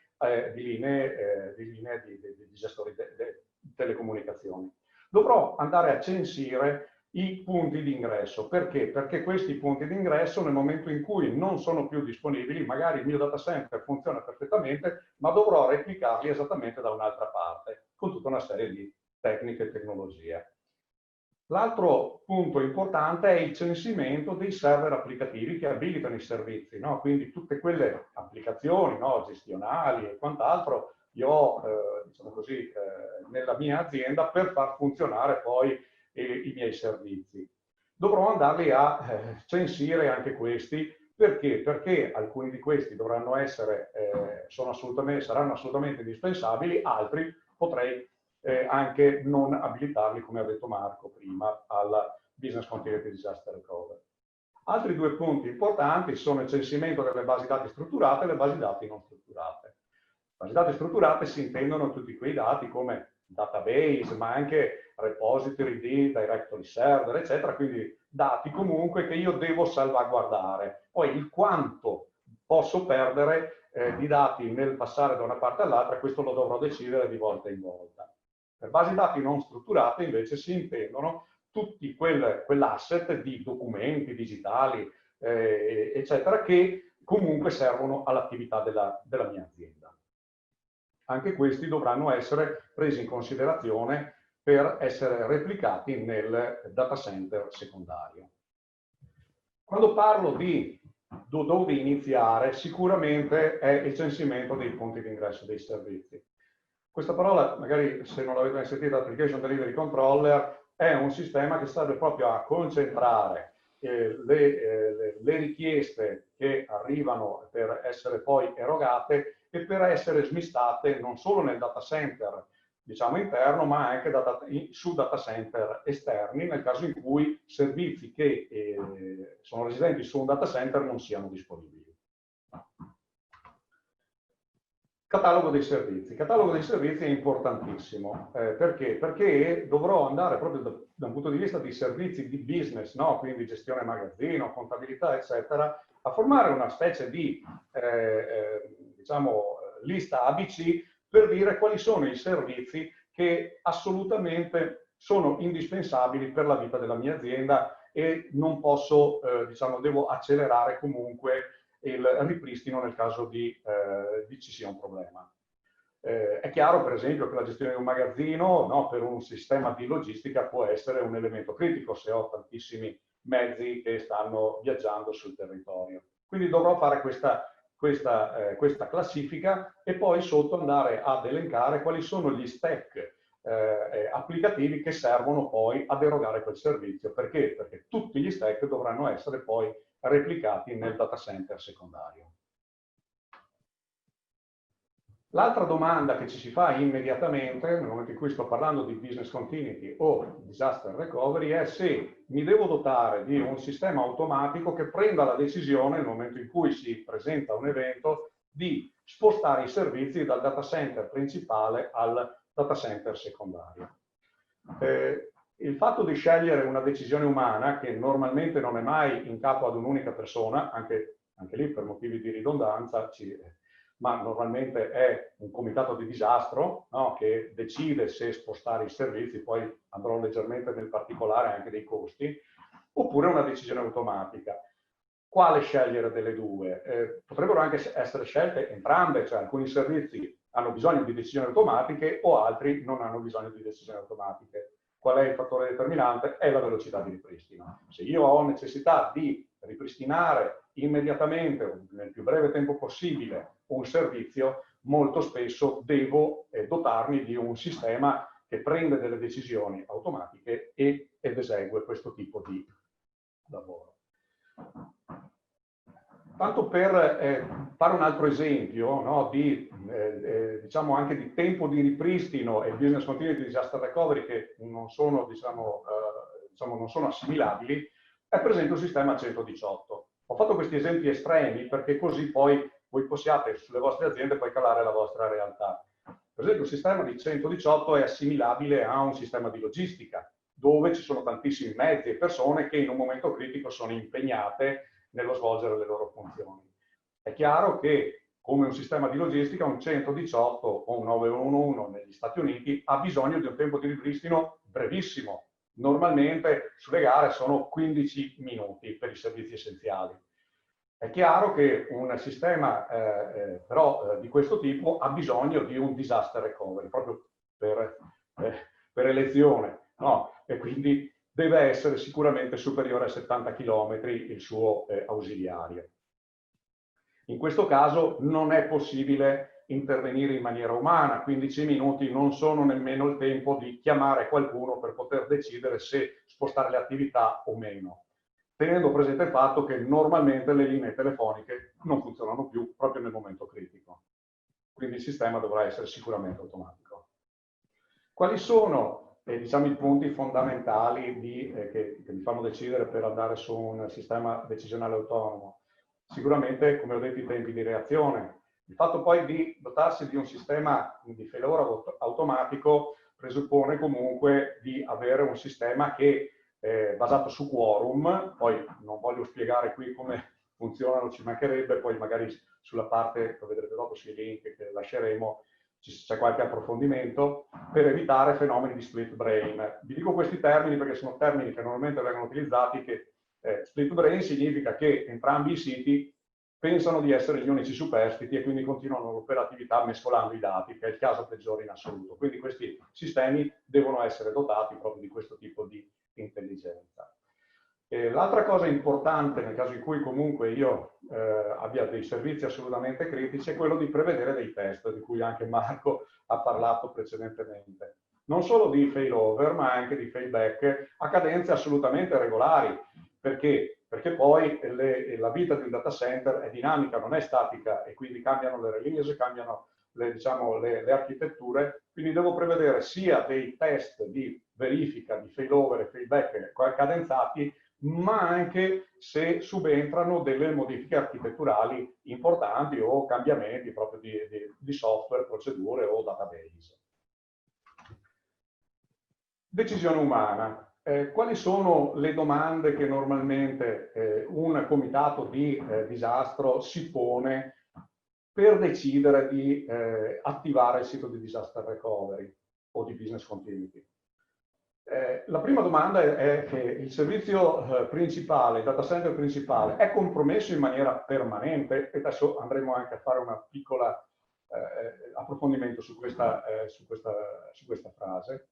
di gestori di telecomunicazioni. Dovrò andare a censire i punti di ingresso. Perché? Perché questi punti di ingresso, nel momento in cui non sono più disponibili, magari il mio data center funziona perfettamente, ma dovrò replicarli esattamente da un'altra parte, con tutta una serie di tecniche e tecnologie. L'altro punto importante è il censimento dei server applicativi che abilitano i servizi, no? Quindi tutte quelle applicazioni, no, gestionali e quant'altro io ho, diciamo così, nella mia azienda per far funzionare poi i miei servizi. Dovrò andarli a censire anche questi. Perché? Perché alcuni di questi dovranno essere, saranno assolutamente indispensabili, altri potrei anche non abilitarli, come ha detto Marco prima, alla Business Continuity Disaster Recovery. Altri due punti importanti sono il censimento delle basi dati strutturate e le basi dati non strutturate. Basi dati strutturate si intendono tutti quei dati come database, ma anche repository di directory server, eccetera, quindi dati comunque che io devo salvaguardare. Poi il quanto posso perdere di dati nel passare da una parte all'altra, questo lo dovrò decidere di volta in volta. Per basi dati non strutturate invece si intendono tutti quell'asset di documenti digitali, eccetera, che comunque servono all'attività della mia azienda. Anche questi dovranno essere presi in considerazione per essere replicati nel data center secondario. Quando parlo di dove iniziare, sicuramente è il censimento dei punti di ingresso dei servizi. Questa parola, magari se non l'avete mai sentita, Application Delivery Controller, è un sistema che serve proprio a concentrare le richieste che arrivano per essere poi erogate e per essere smistate non solo nel data center, diciamo interno, ma anche su data center esterni, nel caso in cui servizi che sono residenti su un data center non siano disponibili. Catalogo dei servizi. Il catalogo dei servizi è importantissimo. Perché? Perché dovrò andare proprio da un punto di vista di servizi di business, no? Quindi gestione magazzino, contabilità, eccetera, a formare una specie di diciamo, lista ABC per dire quali sono i servizi che assolutamente sono indispensabili per la vita della mia azienda e non posso, diciamo, devo accelerare comunque il ripristino nel caso di ci sia un problema. È chiaro, per esempio, che la gestione di un magazzino, no, per un sistema di logistica può essere un elemento critico se ho tantissimi mezzi che stanno viaggiando sul territorio. Quindi dovrò fare questa classifica e poi sotto andare ad elencare quali sono gli stack applicativi che servono poi ad erogare quel servizio. Perché? Perché tutti gli stack dovranno essere poi replicati nel data center secondario. L'altra domanda che ci si fa immediatamente, nel momento in cui sto parlando di business continuity o disaster recovery, è se mi devo dotare di un sistema automatico che prenda la decisione, nel momento in cui si presenta un evento, di spostare i servizi dal data center principale al data center secondario. Il fatto di scegliere una decisione umana, che normalmente non è mai in capo ad un'unica persona, anche lì per motivi di ridondanza, ma normalmente è un comitato di disastro, no, che decide se spostare i servizi, poi andrò leggermente nel particolare anche dei costi, oppure una decisione automatica. Quale scegliere delle due? Potrebbero anche essere scelte entrambe, cioè alcuni servizi hanno bisogno di decisioni automatiche o altri non hanno bisogno di decisioni automatiche. Qual è il fattore determinante? È la velocità di ripristino. Se io ho necessità di ripristinare immediatamente o nel più breve tempo possibile un servizio, molto spesso devo dotarmi di un sistema che prende delle decisioni automatiche ed esegue questo tipo di lavoro. Tanto per fare un altro esempio, no, diciamo anche di tempo di ripristino e business continuity disaster recovery che non sono, diciamo, non sono assimilabili, è per esempio il sistema 118. Ho fatto questi esempi estremi perché così poi voi possiate sulle vostre aziende poi calare la vostra realtà. Per esempio il sistema di 118 è assimilabile a un sistema di logistica, dove ci sono tantissimi mezzi e persone che in un momento critico sono impegnate nello svolgere le loro funzioni. È chiaro che come un sistema di logistica, un 118 o un 911 negli Stati Uniti ha bisogno di un tempo di ripristino brevissimo. Normalmente sulle gare sono 15 minuti per i servizi essenziali. È chiaro che un sistema però di questo tipo ha bisogno di un disaster recovery, proprio per elezione, no? E quindi deve essere sicuramente superiore a 70 km il suo ausiliario. In questo caso non è possibile intervenire in maniera umana, 15 minuti non sono nemmeno il tempo di chiamare qualcuno per poter decidere se spostare le attività o meno, tenendo presente il fatto che normalmente le linee telefoniche non funzionano più proprio nel momento critico. Quindi il sistema dovrà essere sicuramente automatico. Quali sono diciamo, i punti fondamentali che mi fanno decidere per andare su un sistema decisionale autonomo? Sicuramente, come ho detto, i tempi di reazione. Il fatto poi di dotarsi di un sistema di failover automatico presuppone comunque di avere un sistema che basato su quorum, poi non voglio spiegare qui come funzionano, ci mancherebbe, poi magari sulla parte, lo vedrete dopo sui link che lasceremo, c'è qualche approfondimento, per evitare fenomeni di split brain. Vi dico questi termini perché sono termini che normalmente vengono utilizzati, che split brain significa che entrambi i siti pensano di essere gli unici superstiti e quindi continuano l'operatività mescolando i dati, che è il caso peggiore in assoluto. Quindi questi sistemi devono essere dotati proprio di questo tipo di intelligenza. L'altra cosa importante nel caso in cui comunque io abbia dei servizi assolutamente critici è quello di prevedere dei test, di cui anche Marco ha parlato precedentemente. Non solo di failover, ma anche di failback a cadenze assolutamente regolari. Perché? Perché poi la vita di un data center è dinamica, non è statica, e quindi cambiano le release, cambiano le architetture, quindi devo prevedere sia dei test di verifica di failover e failback cadenzati, ma anche se subentrano delle modifiche architetturali importanti o cambiamenti proprio di software, procedure o database. Decisione umana. Quali sono le domande che normalmente un comitato di disastro si pone per decidere di attivare il sito di disaster recovery o di business continuity? La prima domanda è che il servizio principale, il data center principale, è compromesso in maniera permanente, e adesso andremo anche a fare una piccola approfondimento su questa frase.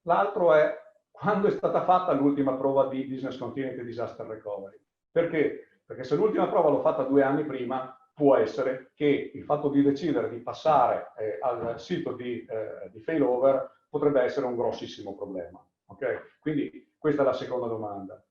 L'altro è quando è stata fatta l'ultima prova di business continuity e disaster recovery. Perché? Perché se l'ultima prova l'ho fatta 2 anni prima, può essere che il fatto di decidere di passare al sito di failover potrebbe essere un grossissimo problema. Okay? Quindi questa è la seconda domanda.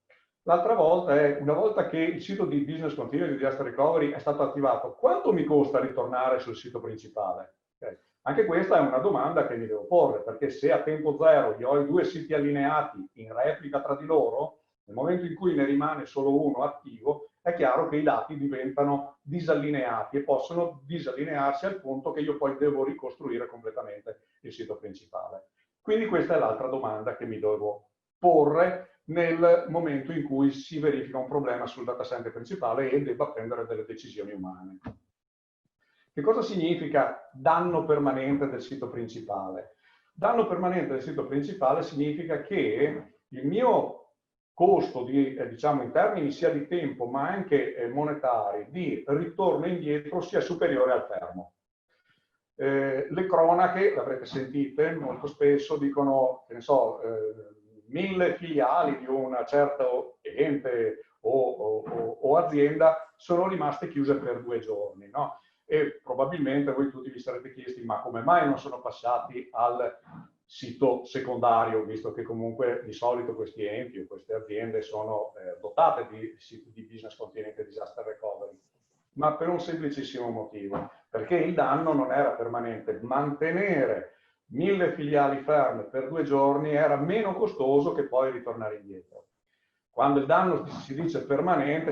L'altra volta è, una volta che il sito di business continuity e disaster recovery è stato attivato, quanto mi costa ritornare sul sito principale? Okay? Anche questa è una domanda che mi devo porre, perché se a tempo zero io ho i 2 siti allineati in replica tra di loro, nel momento in cui ne rimane solo uno attivo, è chiaro che i dati diventano disallineati e possono disallinearsi al punto che io poi devo ricostruire completamente il sito principale. Quindi questa è l'altra domanda che mi devo porre nel momento in cui si verifica un problema sul data center principale e debba prendere delle decisioni umane. Che cosa significa danno permanente del sito principale? Danno permanente del sito principale significa che il mio costo diciamo in termini sia di tempo ma anche monetari di ritorno indietro sia superiore al fermo. Le cronache, l'avrete sentite, molto spesso dicono, che ne so, 1000 filiali di una certa ente o azienda sono rimaste chiuse per 2 giorni, no? E probabilmente voi tutti vi sarete chiesti ma come mai non sono passati al sito secondario, visto che comunque di solito questi enti o queste aziende sono dotate di siti di business continuity e disaster recovery. Ma per un semplicissimo motivo, perché il danno non era permanente. Mantenere 1000 filiali ferme per 2 giorni era meno costoso che poi ritornare indietro. Quando il danno si dice permanente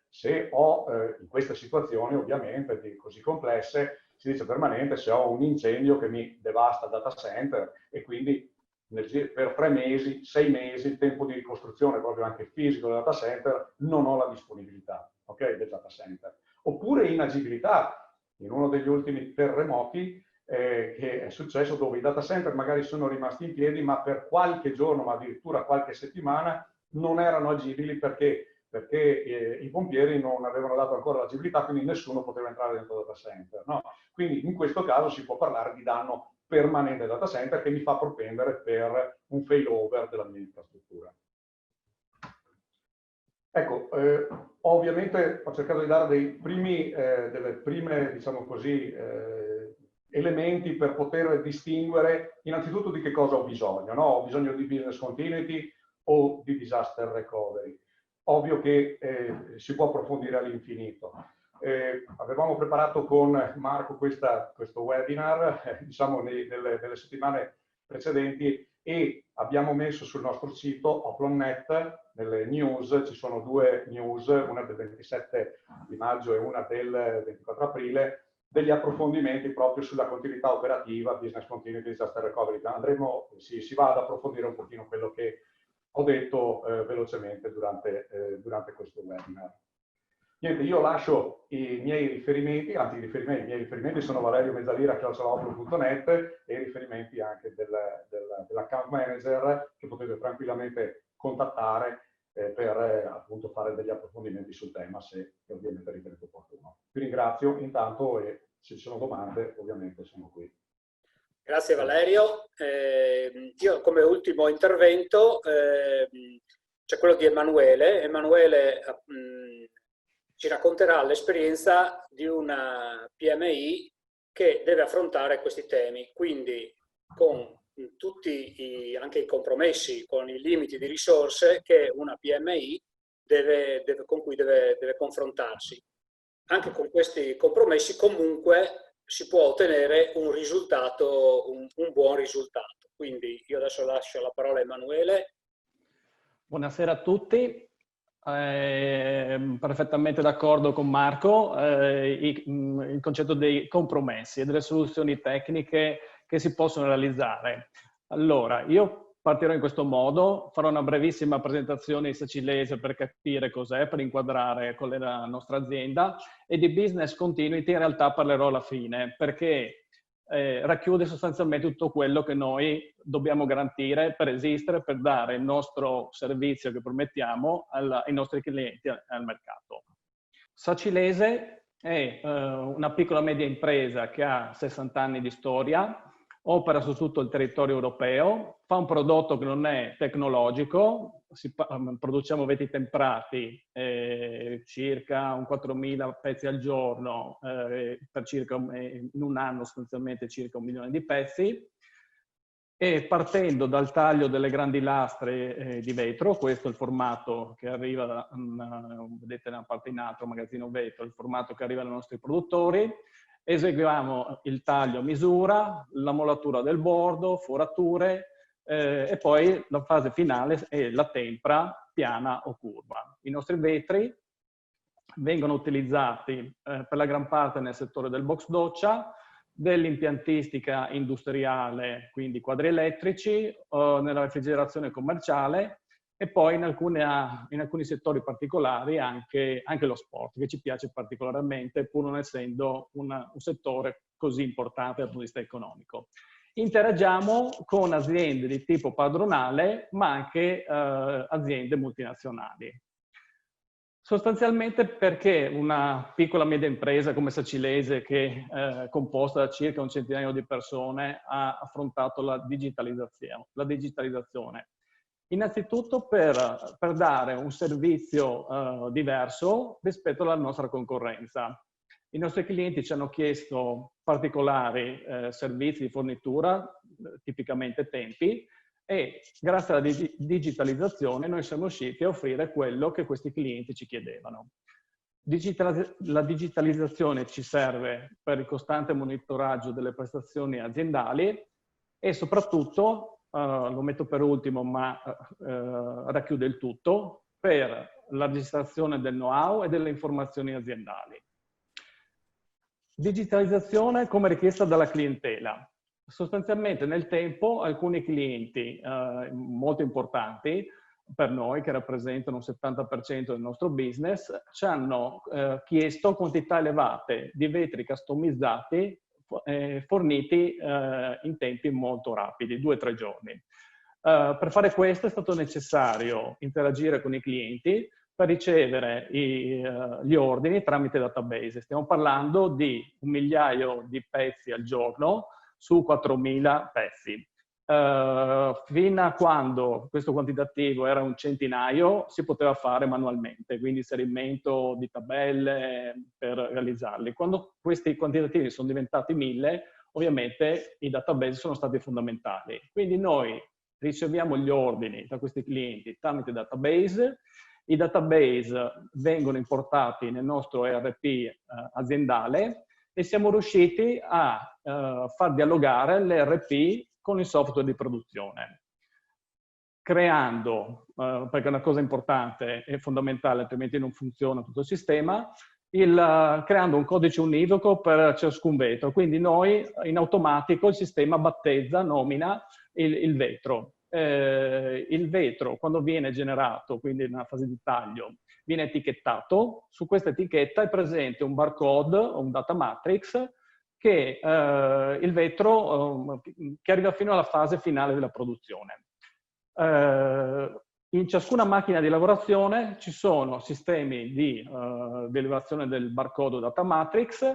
se ho, in queste situazioni ovviamente così complesse, si dice permanente se ho un incendio che mi devasta il data center e quindi per 3 mesi, 6 mesi, il tempo di ricostruzione proprio anche fisico del data center, non ho la disponibilità, okay, del data center. Oppure inagibilità, in uno degli ultimi terremoti che è successo, dove i data center magari sono rimasti in piedi, ma per qualche giorno, ma addirittura qualche settimana, non erano agibili perché i pompieri non avevano dato ancora l'agibilità, quindi nessuno poteva entrare dentro il data center. No? Quindi in questo caso si può parlare di danno permanente del data center che mi fa propendere per un failover della mia infrastruttura. Ecco, ovviamente ho cercato di dare delle prime, diciamo così, elementi per poter distinguere innanzitutto di che cosa ho bisogno. No? Ho bisogno di business continuity o di disaster recovery. Ovvio che si può approfondire all'infinito. Avevamo preparato con Marco questo webinar, diciamo, nelle settimane precedenti, e abbiamo messo sul nostro sito Oplon.net, nelle news, ci sono 2 news, una del 27 di maggio e una del 24 aprile, degli approfondimenti proprio sulla continuità operativa, business continuity, disaster recovery. Si va ad approfondire un pochino quello che ho detto velocemente durante questo webinar. Niente, io lascio i miei riferimenti, anzi i miei riferimenti sono valeriomezzalira@oplon.net e i riferimenti anche dell'account manager che potete tranquillamente contattare per appunto fare degli approfondimenti sul tema, se ovviamente ritenete opportuno. Vi ringrazio intanto e se ci sono domande ovviamente sono qui. Grazie Valerio. Io come ultimo intervento c'è quello di Emanuele. Emanuele ci racconterà l'esperienza di una PMI che deve affrontare questi temi, quindi con tutti anche i compromessi, con i limiti di risorse che una PMI con cui deve confrontarsi. Anche con questi compromessi comunque si può ottenere un risultato, un buon risultato. Quindi io adesso lascio la parola a Emanuele. Buonasera a tutti. Perfettamente d'accordo con Marco, il concetto dei compromessi e delle soluzioni tecniche che si possono realizzare. Allora, io partirò in questo modo, farò una brevissima presentazione in sicilese per capire cos'è, per inquadrare qual è la nostra azienda, e di business continuity in realtà parlerò alla fine, perché racchiude sostanzialmente tutto quello che noi dobbiamo garantire per esistere, per dare il nostro servizio che promettiamo ai nostri clienti al mercato. Sacilese è una piccola media impresa che ha 60 anni di storia, opera su tutto il territorio europeo, fa un prodotto che non è tecnologico, produciamo veti temprati, circa un 4.000 pezzi al giorno, per circa in un anno sostanzialmente circa 1 milione di pezzi, e partendo dal taglio delle grandi lastre di vetro, questo è il formato che arriva, vedete nella parte in alto, magazzino vetro, il formato che arriva dai nostri produttori. Eseguiamo il taglio a misura, la molatura del bordo, forature e poi la fase finale è la tempra piana o curva. I nostri vetri vengono utilizzati per la gran parte nel settore del box doccia, dell'impiantistica industriale, quindi quadri elettrici, nella refrigerazione commerciale e poi in alcuni settori particolari anche lo sport, che ci piace particolarmente, pur non essendo un settore così importante dal punto di vista economico. Interagiamo con aziende di tipo padronale, ma anche aziende multinazionali. Sostanzialmente perché una piccola media impresa come Sacilese, che è composta da circa un centinaio di persone, ha affrontato la digitalizzazione. Innanzitutto per dare un servizio diverso rispetto alla nostra concorrenza. I nostri clienti ci hanno chiesto particolari servizi di fornitura, tipicamente tempi, e grazie alla digitalizzazione noi siamo riusciti a offrire quello che questi clienti ci chiedevano. La digitalizzazione ci serve per il costante monitoraggio delle prestazioni aziendali e soprattutto, lo metto per ultimo ma racchiude il tutto, per la registrazione del know-how e delle informazioni aziendali. Digitalizzazione come richiesta dalla clientela. Sostanzialmente nel tempo alcuni clienti molto importanti per noi, che rappresentano un 70% del nostro business, ci hanno chiesto quantità elevate di vetri customizzati forniti in tempi molto rapidi, 2-3 giorni. Per fare questo è stato necessario interagire con i clienti per ricevere gli ordini tramite database. Stiamo parlando di 1 migliaio di pezzi al giorno su 4.000 pezzi. Fino a quando questo quantitativo era un centinaio si poteva fare manualmente, quindi inserimento di tabelle per realizzarli. Quando questi quantitativi sono diventati 1.000, ovviamente i database sono stati fondamentali. Quindi noi riceviamo gli ordini da questi clienti tramite database, i database vengono importati nel nostro ERP aziendale e siamo riusciti a far dialogare l'ERP con il software di produzione, creando, perché è una cosa importante e fondamentale, altrimenti non funziona tutto il sistema, creando un codice univoco per ciascun vetro. Quindi noi in automatico il sistema battezza, nomina il vetro. Il vetro, quando viene generato, quindi nella fase di taglio, viene etichettato. Su questa etichetta è presente un barcode o un data matrix che il vetro che arriva fino alla fase finale della produzione. In ciascuna macchina di lavorazione ci sono sistemi di derivazione del barcode o data matrix.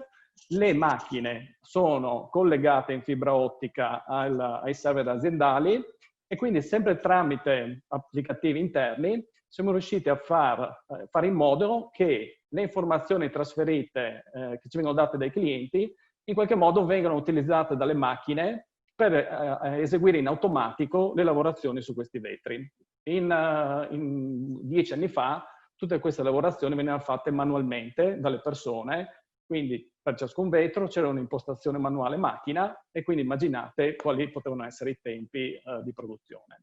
Le macchine sono collegate in fibra ottica ai server aziendali e quindi sempre tramite applicativi interni siamo riusciti a fare in modo che le informazioni trasferite che ci vengono date dai clienti in qualche modo vengano utilizzate dalle macchine per eseguire in automatico le lavorazioni su questi vetri. In 10 anni fa tutte queste lavorazioni venivano fatte manualmente dalle persone, quindi per ciascun vetro c'era un'impostazione manuale macchina e quindi immaginate quali potevano essere i tempi di produzione.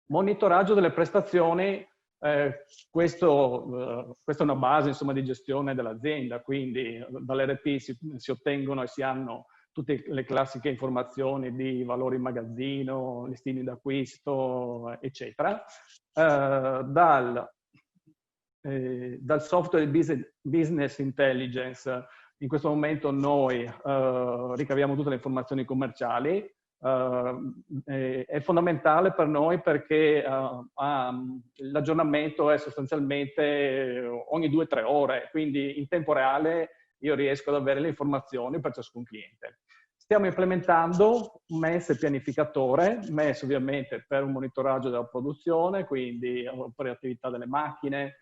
Monitoraggio delle prestazioni. Questa è una base, insomma, di gestione dell'azienda, quindi dall'ERP si ottengono e si hanno tutte le classiche informazioni di valori in magazzino, listini d'acquisto, eccetera. Dal software di business intelligence, in questo momento noi ricaviamo tutte le informazioni commerciali. È fondamentale per noi perché l'aggiornamento è sostanzialmente ogni 2-3 ore, quindi in tempo reale io riesco ad avere le informazioni per ciascun cliente. Stiamo implementando un MES pianificatore, MES ovviamente per un monitoraggio della produzione, quindi operatività delle macchine,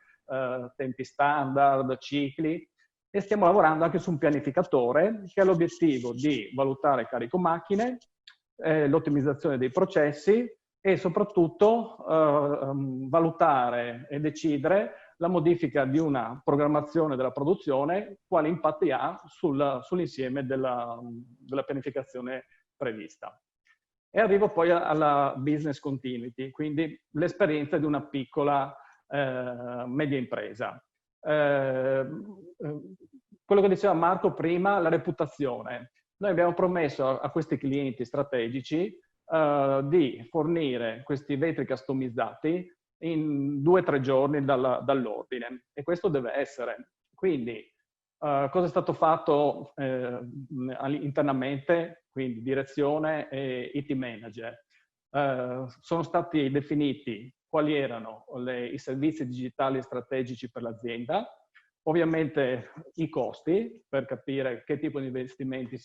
tempi standard, cicli, e stiamo lavorando anche su un pianificatore che ha l'obiettivo di valutare carico macchine, l'ottimizzazione dei processi e soprattutto valutare e decidere la modifica di una programmazione della produzione, quali impatti ha sull'insieme della pianificazione prevista. E arrivo poi alla business continuity, quindi l'esperienza di una piccola media impresa. Quello che diceva Marco prima, la reputazione. Noi abbiamo promesso a questi clienti strategici di fornire questi vetri customizzati in 2-3 giorni dall'ordine, e questo deve essere. Quindi cosa è stato fatto internamente? Quindi direzione e IT manager. Sono stati definiti quali erano i servizi digitali strategici per l'azienda, ovviamente i costi per capire che tipo di investimenti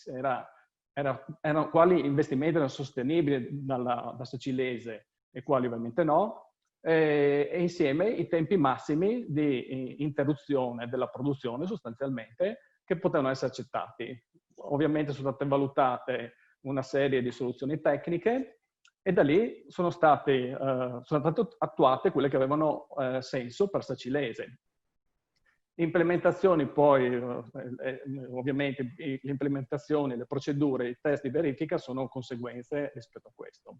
quali investimenti erano sostenibili da Sacilese e quali ovviamente no, e insieme i tempi massimi di interruzione della produzione sostanzialmente che potevano essere accettati. Ovviamente sono state valutate una serie di soluzioni tecniche e da lì sono state attuate quelle che avevano senso per Sacilese. Implementazioni poi, ovviamente le implementazioni, le procedure, i test di verifica sono conseguenze rispetto a questo.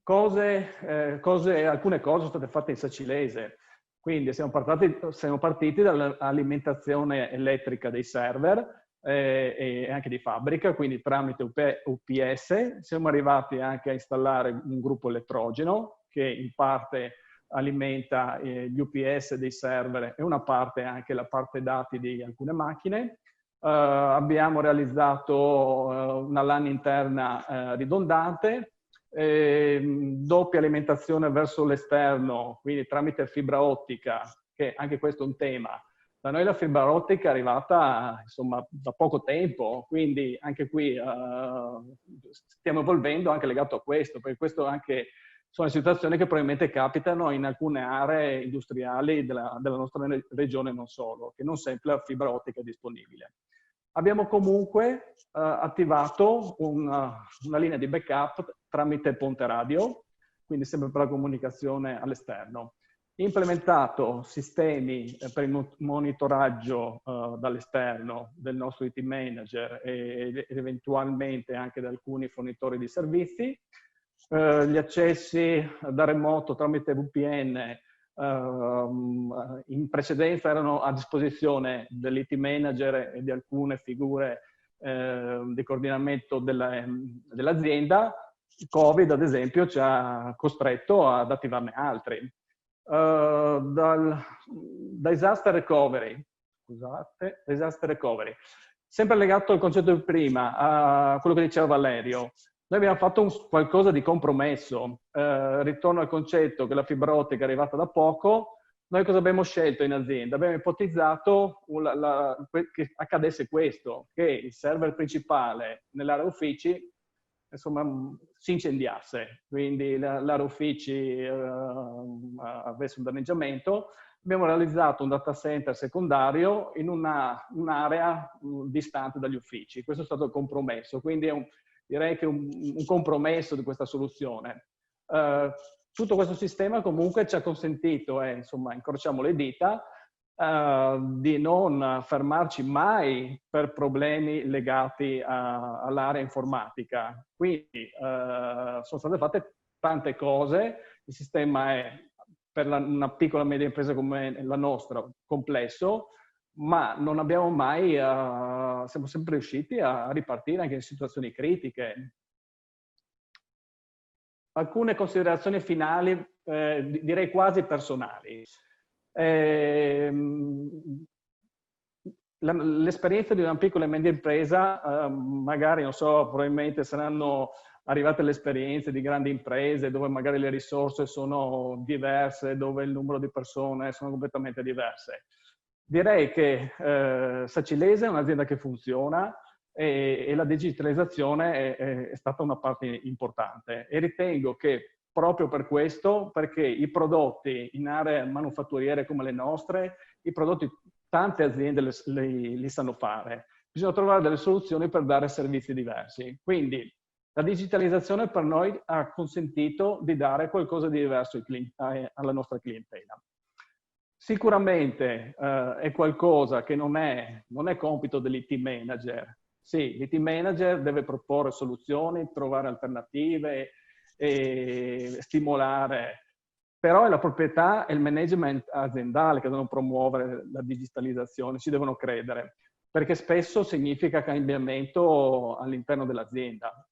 Alcune cose sono state fatte in Sacilese, quindi siamo partiti dall'alimentazione elettrica dei server e anche di fabbrica, quindi tramite UPS. Siamo arrivati anche a installare un gruppo elettrogeno che in parte alimenta gli UPS dei server e una parte anche la parte dati di alcune macchine. Abbiamo realizzato una LAN interna ridondante, doppia alimentazione verso l'esterno, quindi tramite fibra ottica, che anche questo è un tema. Da noi la fibra ottica è arrivata insomma da poco tempo, quindi anche qui stiamo evolvendo anche legato a questo, perché questo anche sono situazioni che probabilmente capitano in alcune aree industriali della nostra regione, non solo, che non sempre la fibra ottica è disponibile. Abbiamo comunque attivato una linea di backup tramite ponte radio, quindi sempre per la comunicazione all'esterno. Implementato sistemi per il monitoraggio dall'esterno del nostro IT manager ed eventualmente anche da alcuni fornitori di servizi. Gli accessi da remoto tramite VPN in precedenza erano a disposizione dell'IT manager e di alcune figure di coordinamento dell'azienda. Il Covid, ad esempio, ci ha costretto ad attivarne altri. Disaster recovery, scusate, disaster recovery. Sempre legato al concetto di prima, a quello che diceva Valerio. Noi abbiamo fatto qualcosa di compromesso, ritorno al concetto che la fibra ottica è arrivata da poco. Noi cosa abbiamo scelto in azienda? Abbiamo ipotizzato che accadesse questo, che il server principale nell'area uffici insomma, si incendiasse, quindi l'area uffici avesse un danneggiamento. Abbiamo realizzato un data center secondario in un'area distante dagli uffici. Questo è stato il compromesso, quindi direi che è un compromesso di questa soluzione. Tutto questo sistema comunque ci ha consentito, insomma, incrociamo le dita, di non fermarci mai per problemi legati all'area informatica. Quindi sono state fatte tante cose, il sistema è per una piccola e media impresa come la nostra complesso, ma non abbiamo mai, siamo sempre riusciti a ripartire anche in situazioni critiche. Alcune considerazioni finali, direi quasi personali. L'esperienza di una piccola e media impresa, magari, non so, probabilmente saranno arrivate le esperienze di grandi imprese dove magari le risorse sono diverse, dove il numero di persone sono completamente diverse. Direi che Sacilese è un'azienda che funziona e la digitalizzazione è stata una parte importante e ritengo che proprio per questo, perché i prodotti in aree manufatturiere come le nostre, i prodotti tante aziende li sanno fare. Bisogna trovare delle soluzioni per dare servizi diversi. Quindi la digitalizzazione per noi ha consentito di dare qualcosa di diverso alla nostra clientela. Sicuramente è qualcosa che non è compito dell'IT manager. Sì, l'IT manager deve proporre soluzioni, trovare alternative e stimolare, però è la proprietà e il management aziendale che devono promuovere la digitalizzazione, ci devono credere, perché spesso significa cambiamento all'interno dell'azienda.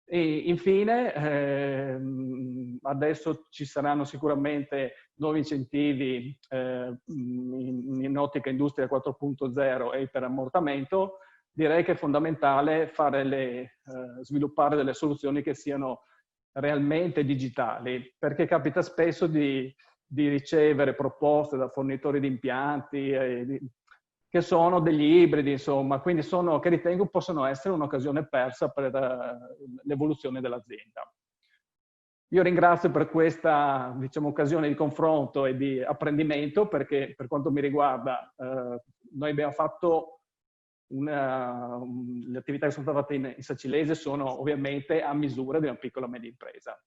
E infine, adesso ci saranno sicuramente nuovi incentivi in ottica industria 4.0 e per ammortamento. Direi che è fondamentale sviluppare delle soluzioni che siano realmente digitali, perché capita spesso di ricevere proposte da fornitori di impianti che sono degli ibridi, insomma, quindi che ritengo possono essere un'occasione persa per l'evoluzione dell'azienda. Io ringrazio per questa, diciamo, occasione di confronto e di apprendimento, perché per quanto mi riguarda noi abbiamo fatto le attività che sono state fatte in Sacilese sono ovviamente a misura di una piccola e media impresa.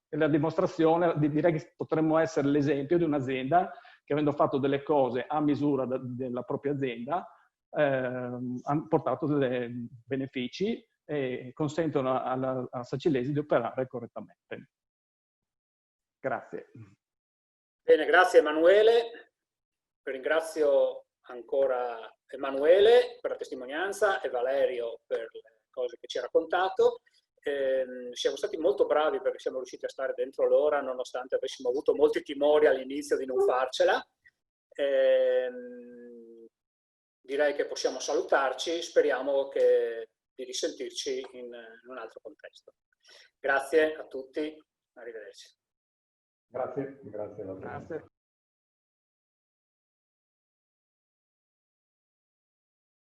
E la dimostrazione, direi che potremmo essere l'esempio di un'azienda che, avendo fatto delle cose a misura della propria azienda, ha portato dei benefici e consentono a Sacilese di operare correttamente. Grazie. Bene, grazie Emanuele. Ringrazio ancora Emanuele per la testimonianza e Valerio per le cose che ci ha raccontato. Siamo stati molto bravi perché siamo riusciti a stare dentro l'ora nonostante avessimo avuto molti timori all'inizio di non farcela. Direi che possiamo salutarci, speriamo di risentirci in un altro contesto. Grazie a tutti, arrivederci. Grazie, grazie a tutti. Grazie.